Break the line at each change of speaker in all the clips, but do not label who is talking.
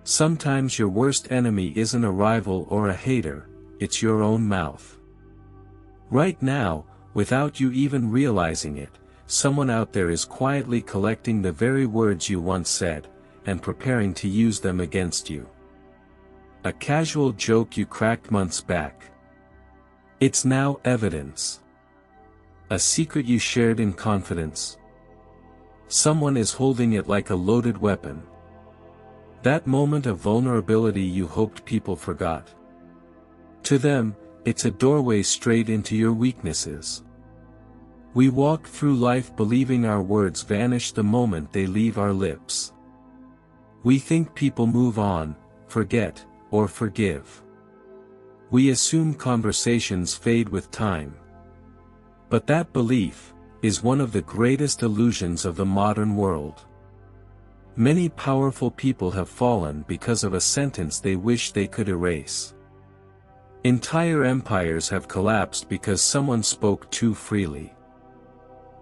Sometimes your worst enemy isn't a rival or a hater, it's your own mouth. Right now, without you even realizing it, someone out there is quietly collecting the very words you once said, and preparing to use them against you. A casual joke you cracked months back. It's now evidence. A secret you shared in confidence. Someone is holding it like a loaded weapon. That moment of vulnerability you hoped people forgot. To them, it's a doorway straight into your weaknesses. We walk through life believing our words vanish the moment they leave our lips. We think people move on, forget, or forgive. We assume conversations fade with time. But that belief is one of the greatest illusions of the modern world. Many powerful people have fallen because of a sentence they wish they could erase. Entire empires have collapsed because someone spoke too freely.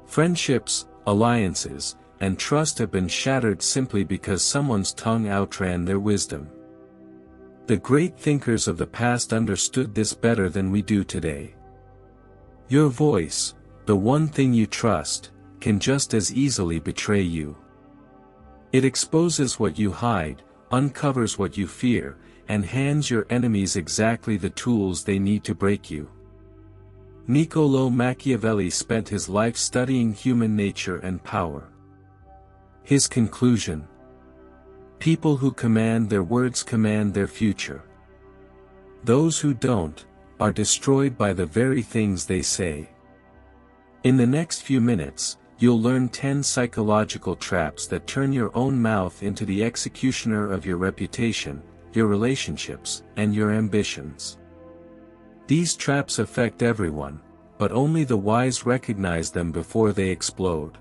Friendships, alliances, and trust have been shattered simply because someone's tongue outran their wisdom. The great thinkers of the past understood this better than we do today. Your voice, the one thing you trust, can just as easily betray you. It exposes what you hide, uncovers what you fear, and hands your enemies exactly the tools they need to break you. Niccolò Machiavelli spent his life studying human nature and power. His conclusion: people who command their words command their future. Those who don't, are destroyed by the very things they say. In the next few minutes, you'll learn 10 psychological traps that turn your own mouth into the executioner of your reputation, your relationships, and your ambitions. These traps affect everyone, but only the wise recognize them before they explode.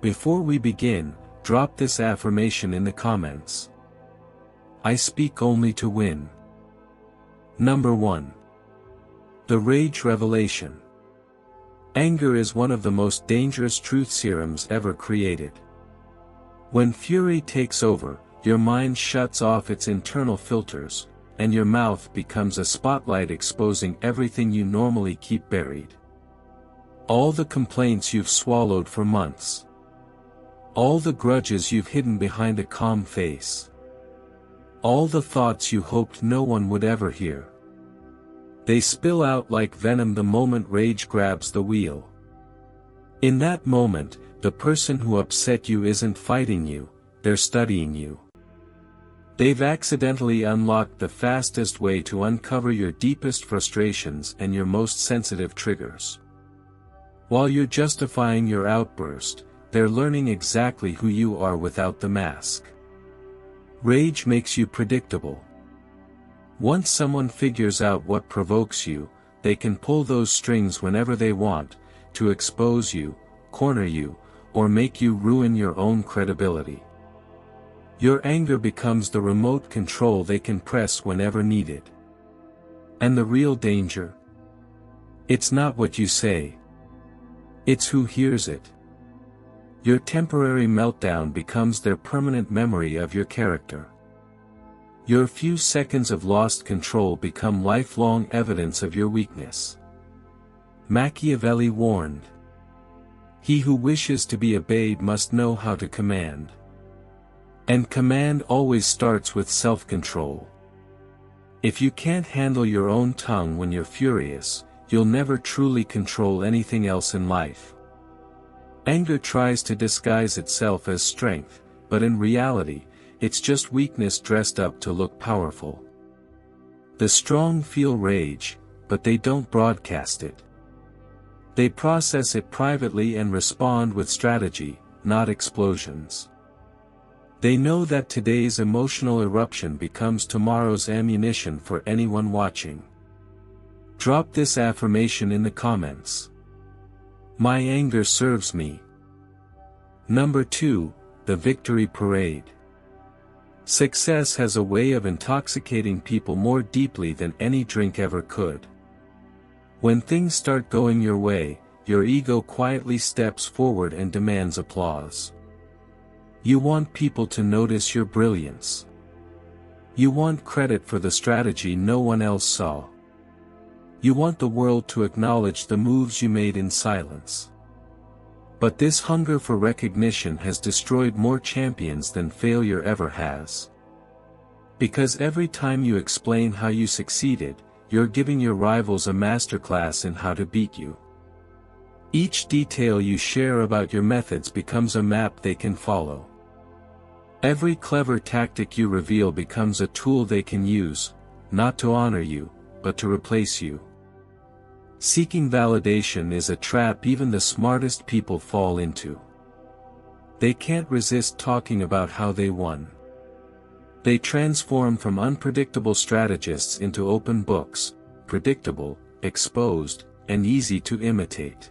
Before we begin, drop this affirmation in the comments. I speak only to win. Number 1. The Rage Revelation. Anger is one of the most dangerous truth serums ever created. When fury takes over, your mind shuts off its internal filters, and your mouth becomes a spotlight exposing everything you normally keep buried. All the complaints you've swallowed for months. All the grudges you've hidden behind a calm face. All the thoughts you hoped no one would ever hear. They spill out like venom the moment rage grabs the wheel. In that moment, the person who upset you isn't fighting you, they're studying you. They've accidentally unlocked the fastest way to uncover your deepest frustrations and your most sensitive triggers. While you're justifying your outburst, they're learning exactly who you are without the mask. Rage makes you predictable. Once someone figures out what provokes you, they can pull those strings whenever they want, to expose you, corner you, or make you ruin your own credibility. Your anger becomes the remote control they can press whenever needed. And the real danger? It's not what you say. It's who hears it. Your temporary meltdown becomes their permanent memory of your character. Your few seconds of lost control become lifelong evidence of your weakness. Machiavelli warned. He who wishes to be obeyed must know how to command. And command always starts with self-control. If you can't handle your own tongue when you're furious, you'll never truly control anything else in life. Anger tries to disguise itself as strength, but in reality, it's just weakness dressed up to look powerful. The strong feel rage, but they don't broadcast it. They process it privately and respond with strategy, not explosions. They know that today's emotional eruption becomes tomorrow's ammunition for anyone watching. Drop this affirmation in the comments. My anger serves me. Number 2, the Victory Parade. Success has a way of intoxicating people more deeply than any drink ever could. When things start going your way, your ego quietly steps forward and demands applause. You want people to notice your brilliance. You want credit for the strategy no one else saw. You want the world to acknowledge the moves you made in silence. But this hunger for recognition has destroyed more champions than failure ever has. Because every time you explain how you succeeded, you're giving your rivals a masterclass in how to beat you. Each detail you share about your methods becomes a map they can follow. Every clever tactic you reveal becomes a tool they can use, not to honor you, but to replace you. Seeking validation is a trap even the smartest people fall into. They can't resist talking about how they won. They transform from unpredictable strategists into open books, predictable, exposed, and easy to imitate.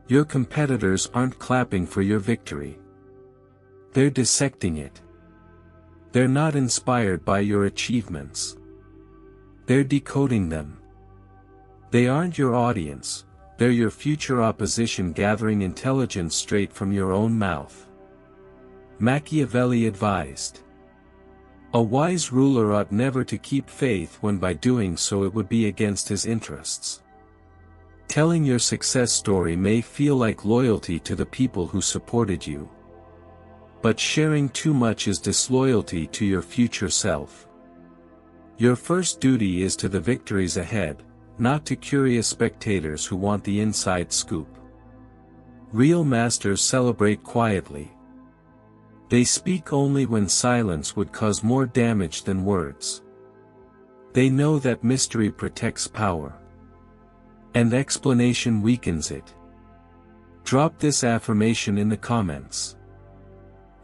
Your competitors aren't clapping for your victory. They're dissecting it. They're not inspired by your achievements. They're decoding them. They aren't your audience, they're your future opposition gathering intelligence straight from your own mouth. Machiavelli advised. A wise ruler ought never to keep faith when by doing so it would be against his interests. Telling your success story may feel like loyalty to the people who supported you. But sharing too much is disloyalty to your future self. Your first duty is to the victories ahead, not to curious spectators who want the inside scoop. Real masters celebrate quietly. They speak only when silence would cause more damage than words. They know that mystery protects power. And explanation weakens it. Drop this affirmation in the comments.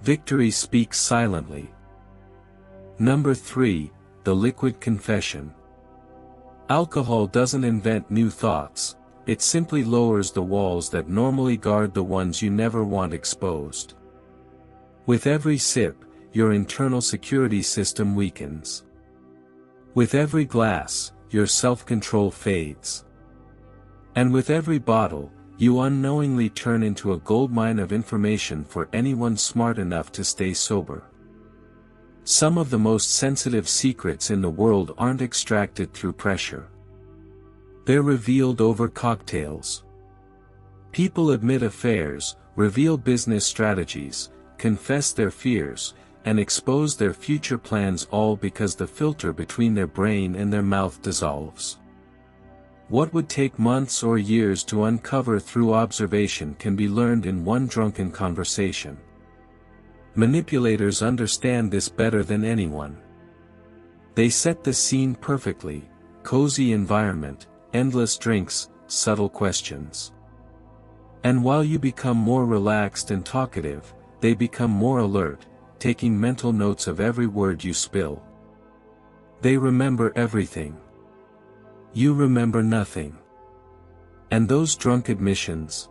Victory speaks silently. Number 3, the liquid confession. Alcohol doesn't invent new thoughts, it simply lowers the walls that normally guard the ones you never want exposed. With every sip, your internal security system weakens. With every glass, your self-control fades. And with every bottle, you unknowingly turn into a goldmine of information for anyone smart enough to stay sober. Some of the most sensitive secrets in the world aren't extracted through pressure. They're revealed over cocktails. People admit affairs, reveal business strategies, confess their fears, and expose their future plans all because the filter between their brain and their mouth dissolves. What would take months or years to uncover through observation can be learned in one drunken conversation. Manipulators understand this better than anyone. They set the scene perfectly: cozy environment, endless drinks, subtle questions. And while you become more relaxed and talkative, they become more alert, taking mental notes of every word you spill. They remember everything. You remember nothing. And those drunk admissions?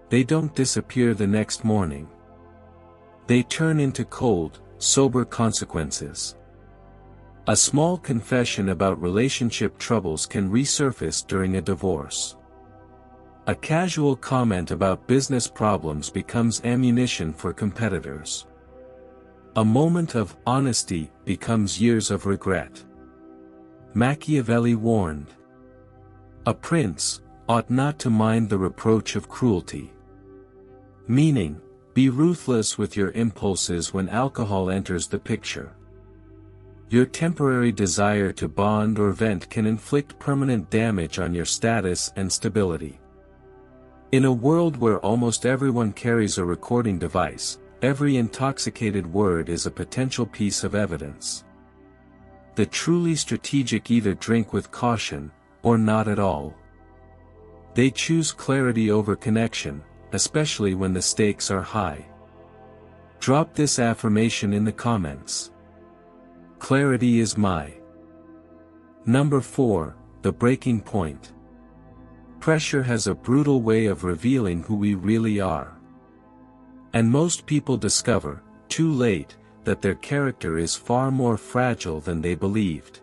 They don't disappear the next morning. They turn into cold, sober consequences. A small confession about relationship troubles can resurface during a divorce. A casual comment about business problems becomes ammunition for competitors. A moment of honesty becomes years of regret. Machiavelli warned. A prince ought not to mind the reproach of cruelty. Meaning, be ruthless with your impulses when alcohol enters the picture. Your temporary desire to bond or vent can inflict permanent damage on your status and stability. In a world where almost everyone carries a recording device, every intoxicated word is a potential piece of evidence. The truly strategic either drink with caution, or not at all. They choose clarity over connection, especially when the stakes are high. Drop this affirmation in the comments. Clarity is my. Number 4, the breaking point. Pressure has a brutal way of revealing who we really are. And most people discover, too late, that their character is far more fragile than they believed.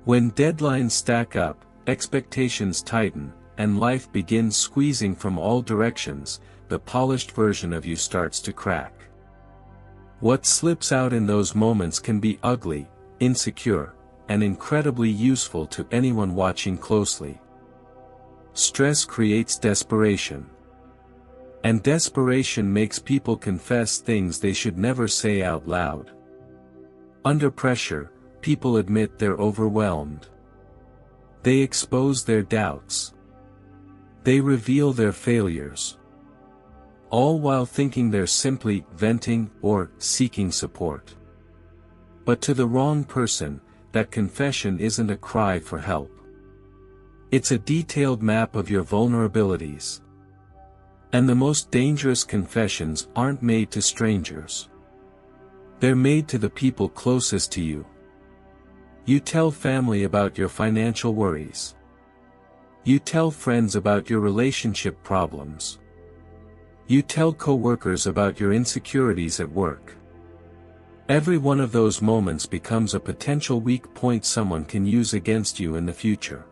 When deadlines stack up, expectations tighten, and life begins squeezing from all directions, the polished version of you starts to crack. What slips out in those moments can be ugly, insecure, and incredibly useful to anyone watching closely. Stress creates desperation. And desperation makes people confess things they should never say out loud. Under pressure, people admit they're overwhelmed. They expose their doubts. They reveal their failures. All while thinking they're simply venting or seeking support. But to the wrong person, that confession isn't a cry for help. It's a detailed map of your vulnerabilities. And the most dangerous confessions aren't made to strangers. They're made to the people closest to you. You tell family about your financial worries. You tell friends about your relationship problems. You tell coworkers about your insecurities at work. Every one of those moments becomes a potential weak point someone can use against you in the future.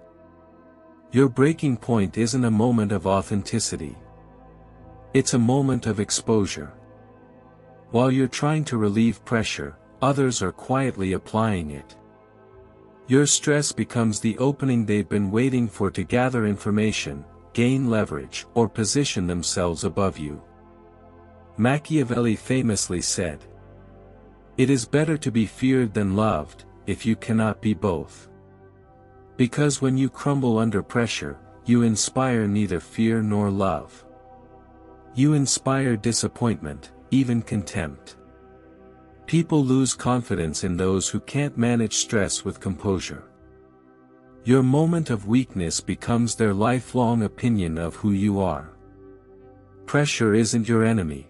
Your breaking point isn't a moment of authenticity. It's a moment of exposure. While you're trying to relieve pressure, others are quietly applying it. Your stress becomes the opening they've been waiting for to gather information, gain leverage, or position themselves above you. Machiavelli famously said, "It is better to be feared than loved, if you cannot be both." Because when you crumble under pressure, you inspire neither fear nor love. You inspire disappointment, even contempt. People lose confidence in those who can't manage stress with composure. Your moment of weakness becomes their lifelong opinion of who you are. Pressure isn't your enemy.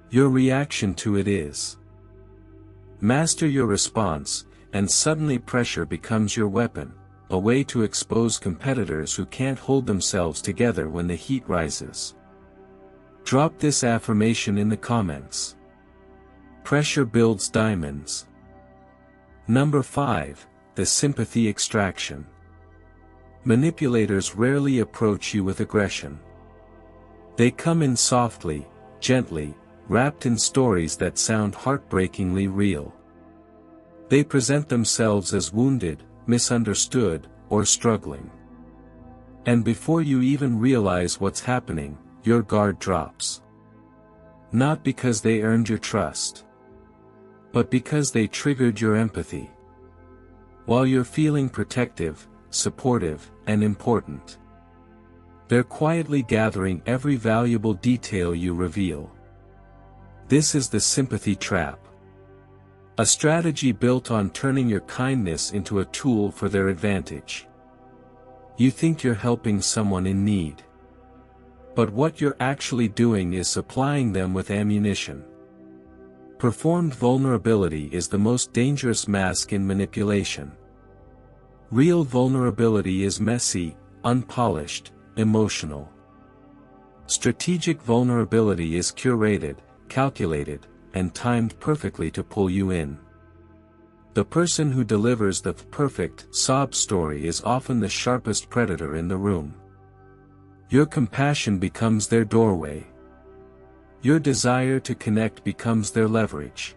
Your reaction to it is. Master your response, and suddenly pressure becomes your weapon, a way to expose competitors who can't hold themselves together when the heat rises. Drop this affirmation in the comments. Pressure builds diamonds. Number 5, the sympathy extraction. Manipulators rarely approach you with aggression. They come in softly, gently, wrapped in stories that sound heartbreakingly real. They present themselves as wounded, misunderstood, or struggling. And before you even realize what's happening, your guard drops. Not because they earned your trust, but because they triggered your empathy. While you're feeling protective, supportive, and important, they're quietly gathering every valuable detail you reveal. This is the sympathy trap. A strategy built on turning your kindness into a tool for their advantage. You think you're helping someone in need. But what you're actually doing is supplying them with ammunition. Performed vulnerability is the most dangerous mask in manipulation. Real vulnerability is messy, unpolished, emotional. Strategic vulnerability is curated, calculated, and timed perfectly to pull you in. The person who delivers the perfect sob story is often the sharpest predator in the room. Your compassion becomes their doorway. Your desire to connect becomes their leverage.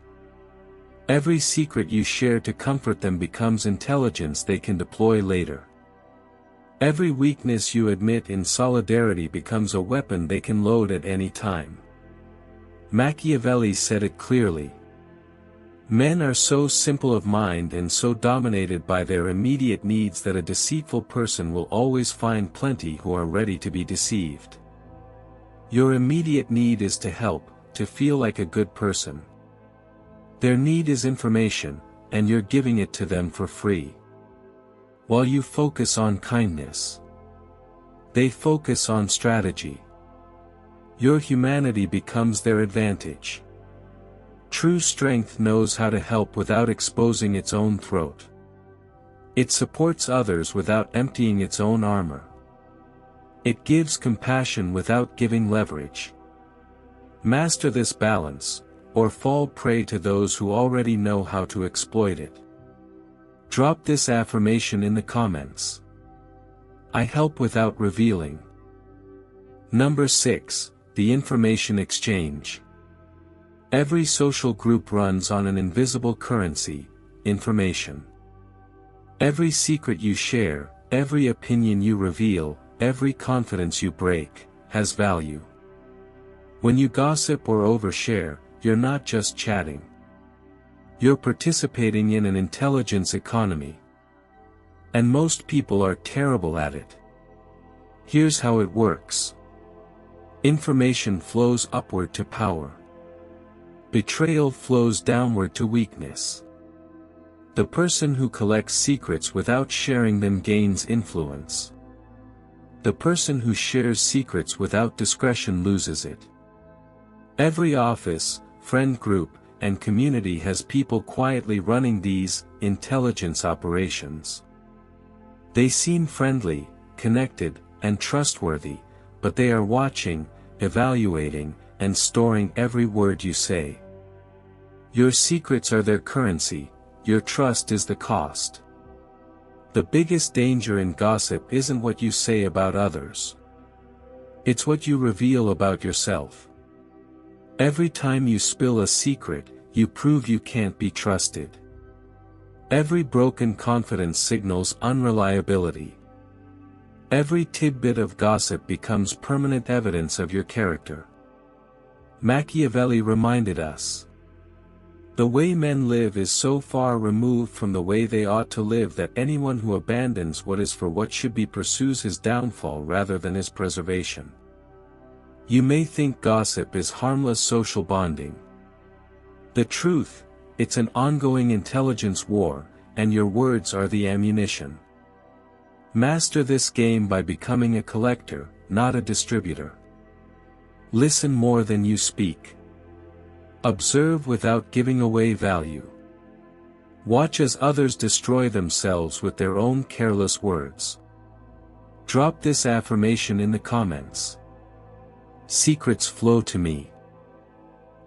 Every secret you share to comfort them becomes intelligence they can deploy later. Every weakness you admit in solidarity becomes a weapon they can load at any time. Machiavelli said it clearly. Men are so simple of mind and so dominated by their immediate needs that a deceitful person will always find plenty who are ready to be deceived. Your immediate need is to help, to feel like a good person. Their need is information, and you're giving it to them for free. While you focus on kindness, they focus on strategy. Your humanity becomes their advantage. True strength knows how to help without exposing its own throat. It supports others without emptying its own armor. It gives compassion without giving leverage. Master this balance, or fall prey to those who already know how to exploit it. Drop this affirmation in the comments. I help without revealing. Number 6, the information exchange. Every social group runs on an invisible currency, information. Every secret you share, every opinion you reveal, every confidence you break, has value. When you gossip or overshare, you're not just chatting. You're participating in an intelligence economy. And most people are terrible at it. Here's how it works. Information flows upward to power. Betrayal flows downward to weakness. The person who collects secrets without sharing them gains influence. The person who shares secrets without discretion loses it. Every office, friend group, and community has people quietly running these intelligence operations. They seem friendly, connected, and trustworthy, but they are watching, evaluating, and storing every word you say. Your secrets are their currency, your trust is the cost. The biggest danger in gossip isn't what you say about others. It's what you reveal about yourself. Every time you spill a secret, you prove you can't be trusted. Every broken confidence signals unreliability. Every tidbit of gossip becomes permanent evidence of your character. Machiavelli reminded us. The way men live is so far removed from the way they ought to live that anyone who abandons what is for what should be pursues his downfall rather than his preservation. You may think gossip is harmless social bonding. The truth, it's an ongoing intelligence war, and your words are the ammunition. Master this game by becoming a collector, not a distributor. Listen more than you speak. Observe without giving away value. Watch as others destroy themselves with their own careless words. Drop this affirmation in the comments. Secrets flow to me.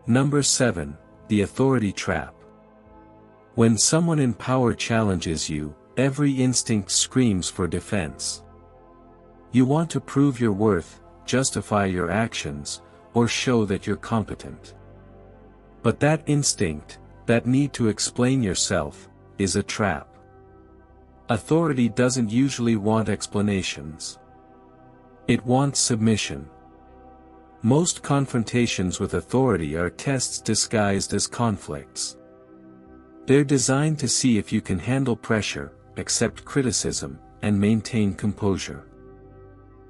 Number 7, the authority trap. When someone in power challenges you, every instinct screams for defense. You want to prove your worth, justify your actions, or show that you're competent. But that instinct, that need to explain yourself, is a trap. Authority doesn't usually want explanations. It wants submission. Most confrontations with authority are tests disguised as conflicts. They're designed to see if you can handle pressure, accept criticism, and maintain composure.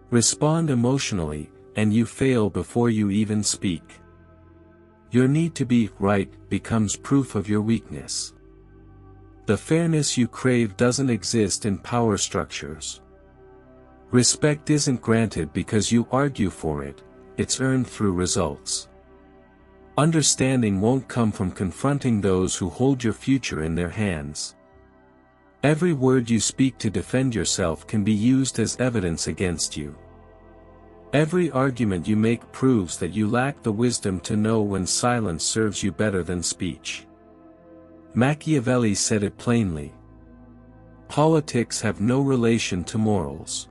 Respond emotionally, and you fail before you even speak. Your need to be right becomes proof of your weakness. The fairness you crave doesn't exist in power structures. Respect isn't granted because you argue for it, it's earned through results. Understanding won't come from confronting those who hold your future in their hands. Every word you speak to defend yourself can be used as evidence against you. Every argument you make proves that you lack the wisdom to know when silence serves you better than speech. Machiavelli said it plainly. Politics have no relation to morals.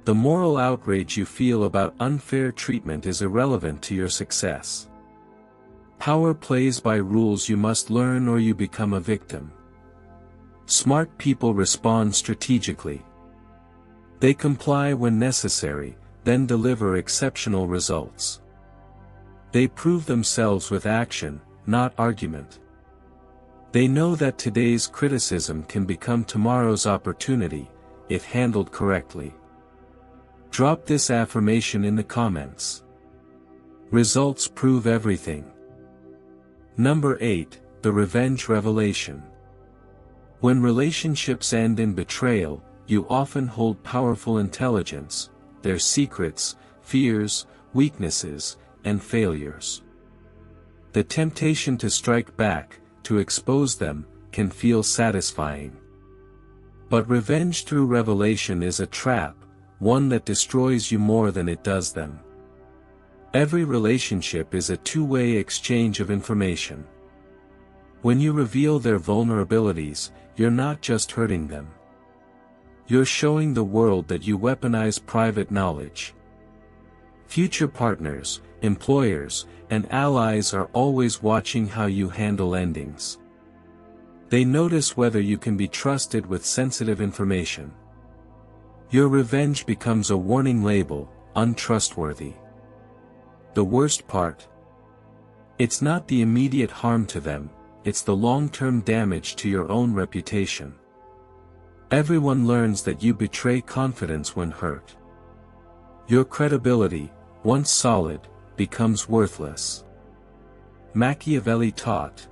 The moral outrage you feel about unfair treatment is irrelevant to your success. Power plays by rules you must learn or you become a victim. Smart people respond strategically. They comply when necessary, then deliver exceptional results. They prove themselves with action, not argument. They know that today's criticism can become tomorrow's opportunity, if handled correctly. Drop this affirmation in the comments. Results prove everything. Number 8, the revenge revelation. When relationships end in betrayal, you often hold powerful intelligence, their secrets, fears, weaknesses, and failures. The temptation to strike back, to expose them, can feel satisfying. But revenge through revelation is a trap, one that destroys you more than it does them. Every relationship is a two-way exchange of information. When you reveal their vulnerabilities, you're not just hurting them. You're showing the world that you weaponize private knowledge. Future partners, employers, and allies are always watching how you handle endings. They notice whether you can be trusted with sensitive information. Your revenge becomes a warning label, untrustworthy. The worst part? It's not the immediate harm to them, it's the long-term damage to your own reputation. Everyone learns that you betray confidence when hurt. Your credibility, once solid, becomes worthless. Machiavelli taught.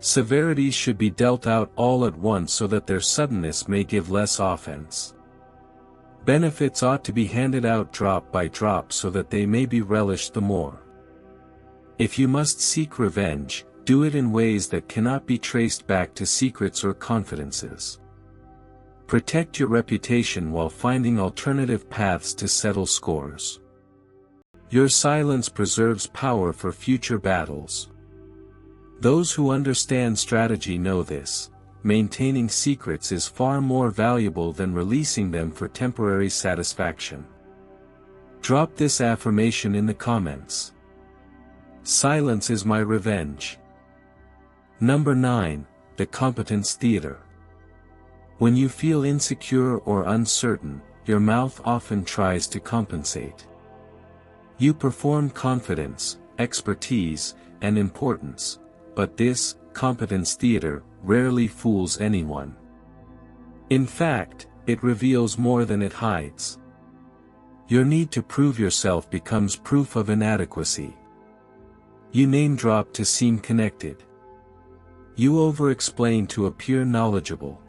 Severities should be dealt out all at once so that their suddenness may give less offense. Benefits ought to be handed out drop by drop so that they may be relished the more. If you must seek revenge, do it in ways that cannot be traced back to secrets or confidences. Protect your reputation while finding alternative paths to settle scores. Your silence preserves power for future battles. Those who understand strategy know this. Maintaining secrets is far more valuable than releasing them for temporary satisfaction. Drop this affirmation in the comments. Silence is my revenge. Number 9, the competence theater. When you feel insecure or uncertain, your mouth often tries to compensate. You perform confidence, expertise, and importance, but this competence theater rarely fools anyone. In fact, it reveals more than it hides. Your need to prove yourself becomes proof of inadequacy. You name drop to seem connected. You over-explain to appear knowledgeable.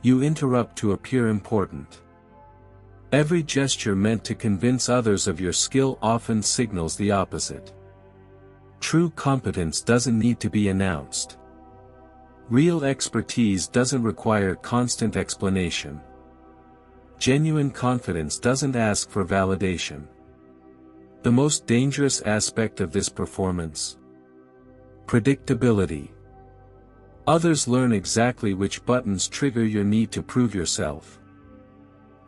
You interrupt to appear important. Every gesture meant to convince others of your skill often signals the opposite. True competence doesn't need to be announced. Real expertise doesn't require constant explanation. Genuine confidence doesn't ask for validation. The most dangerous aspect of this performance? Predictability. Others learn exactly which buttons trigger your need to prove yourself.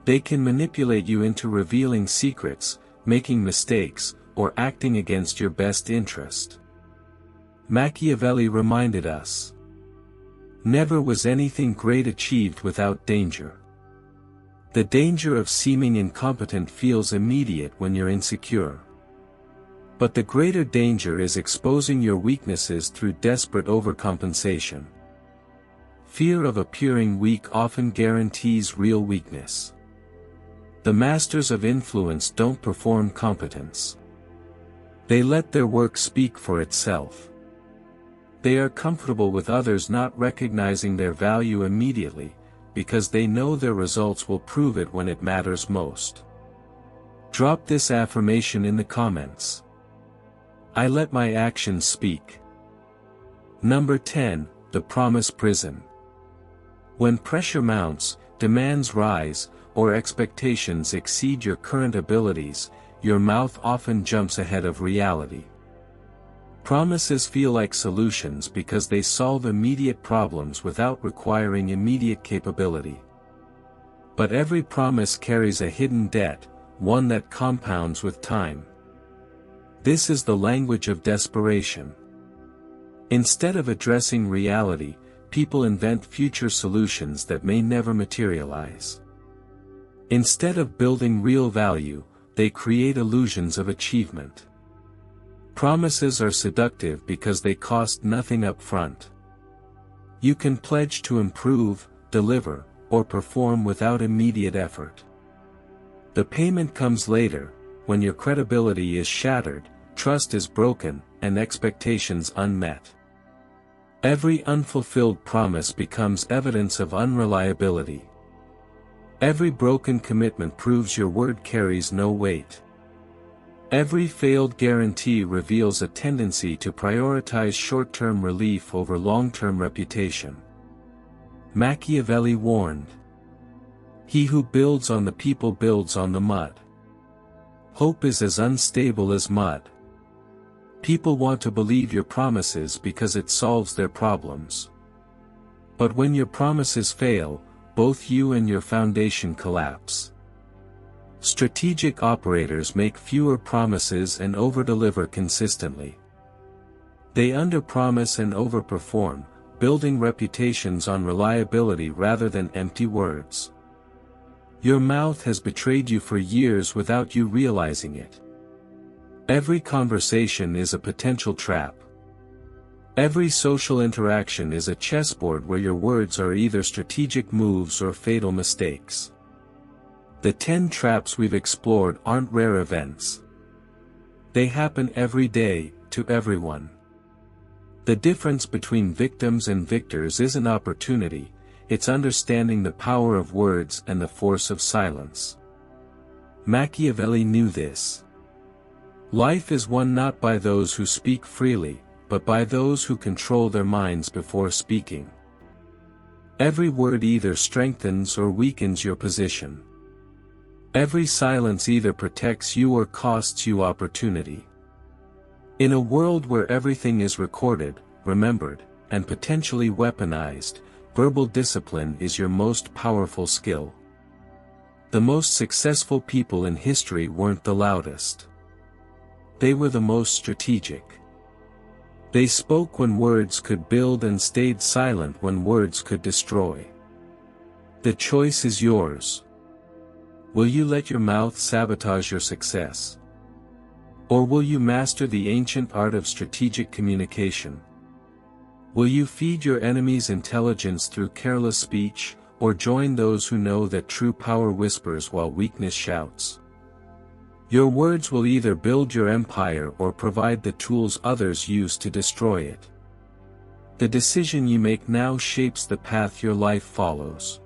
They can manipulate you into revealing secrets, making mistakes, or acting against your best interest. Machiavelli reminded us. Never was anything great achieved without danger. The danger of seeming incompetent feels immediate when you're insecure. But the greater danger is exposing your weaknesses through desperate overcompensation. Fear of appearing weak often guarantees real weakness. The masters of influence don't perform competence. They let their work speak for itself. They are comfortable with others not recognizing their value immediately, because they know their results will prove it when it matters most. Drop this affirmation in the comments. I let my actions speak. Number 10, the promise prison. When pressure mounts, demands rise, or expectations exceed your current abilities, your mouth often jumps ahead of reality. Promises feel like solutions because they solve immediate problems without requiring immediate capability. But every promise carries a hidden debt, one that compounds with time. This is the language of desperation. Instead of addressing reality, people invent future solutions that may never materialize. Instead of building real value, they create illusions of achievement. Promises are seductive because they cost nothing up front. You can pledge to improve, deliver, or perform without immediate effort. The payment comes later, when your credibility is shattered, trust is broken, and expectations unmet. Every unfulfilled promise becomes evidence of unreliability. Every broken commitment proves your word carries no weight. Every failed guarantee reveals a tendency to prioritize short-term relief over long-term reputation. Machiavelli warned. He who builds on the people builds on the mud. Hope is as unstable as mud. People want to believe your promises because it solves their problems. But when your promises fail, both you and your foundation collapse. Strategic operators make fewer promises and overdeliver consistently. They underpromise and overperform, building reputations on reliability rather than empty words. Your mouth has betrayed you for years without you realizing it. Every conversation is a potential trap. Every social interaction is a chessboard where your words are either strategic moves or fatal mistakes. The 10 traps we've explored aren't rare events. They happen every day, to everyone. The difference between victims and victors isn't opportunity, it's understanding the power of words and the force of silence. Machiavelli knew this. Life is won not by those who speak freely, but by those who control their minds before speaking. Every word either strengthens or weakens your position. Every silence either protects you or costs you opportunity. In a world where everything is recorded, remembered, and potentially weaponized, verbal discipline is your most powerful skill. The most successful people in history weren't the loudest. They were the most strategic. They spoke when words could build and stayed silent when words could destroy. The choice is yours. Will you let your mouth sabotage your success? Or will you master the ancient art of strategic communication? Will you feed your enemy's intelligence through careless speech, or join those who know that true power whispers while weakness shouts? Your words will either build your empire or provide the tools others use to destroy it. The decision you make now shapes the path your life follows.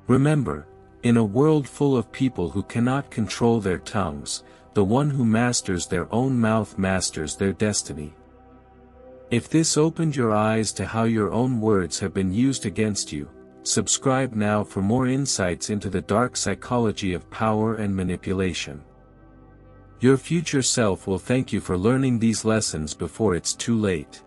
Remember, in a world full of people who cannot control their tongues, the one who masters their own mouth masters their destiny. If this opened your eyes to how your own words have been used against you, subscribe now for more insights into the dark psychology of power and manipulation. Your future self will thank you for learning these lessons before it's too late.